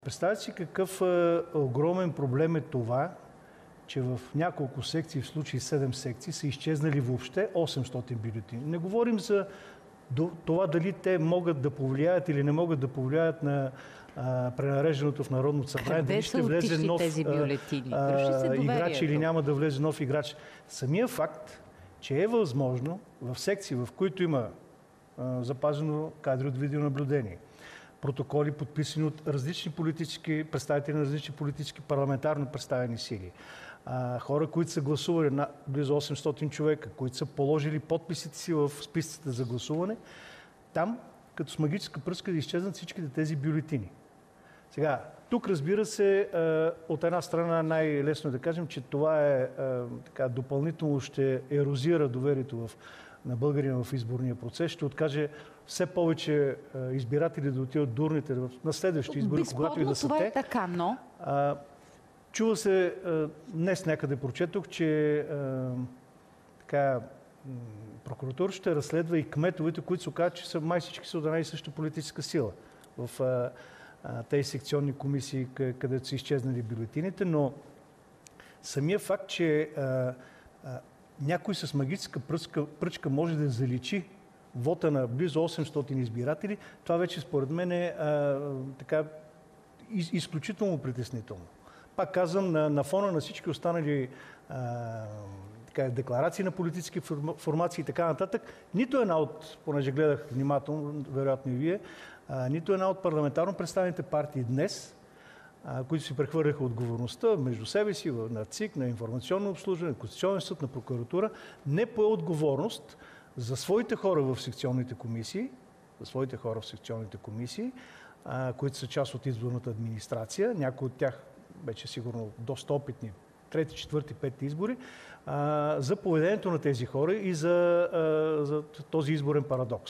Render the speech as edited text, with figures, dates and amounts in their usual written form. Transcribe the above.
Представете си какъв огромен проблем е това, че в няколко секции, в случай 7 секции, са изчезнали въобще 800 бюлетини. Не говорим за това дали те могат да повлияят или не могат да повлияят на пренареждането в Народното събрание. Къде са отишли тези бюлетини? Играч или няма да влезе нов играч. Самия факт, че е възможно в секции, в които има запазено кадри от видеонаблюдение, протоколи, подписани от различни политически представители на различни политически парламентарно представени сили. Хора, които са гласували на близо 800 човека, които са положили подписите си в списъците за гласуване, там, като с магическа пръска, да изчезнат всичките тези бюлетини. Сега, тук, разбира се, от една страна най-лесно е да кажем, че това е допълнително ще ерозира доверието на българина в изборния процес, ще откаже все повече избиратели да отиват до урните на следващите избори, когато и да са те. Това е така, но... Чува се, днес някъде прочетох, че прокуратура ще разследва и кметовете, които се оказват, че са май всички са от една и съща политическа сила в тези секционни комисии, където са изчезнали бюлетините, но самия факт, че някой с магическа пръчка може да заличи вота на близо 800 избиратели, това вече според мен е изключително притеснително. Пак казвам, на фона на всички останали декларации на политически формации и така нататък, нито една от, понеже гледах внимателно, вероятно и вие, нито една от парламентарно представените партии днес, които си прехвърляха отговорността между себе си, на ЦИК, на информационно обслужване, на Конституционен съд, на прокуратура, не пое отговорност за своите хора в секционните комисии, които са част от изборната администрация, някои от тях вече сигурно доста опитни, трети, четвърти, пети избори, за поведението на тези хора и за този изборен парадокс.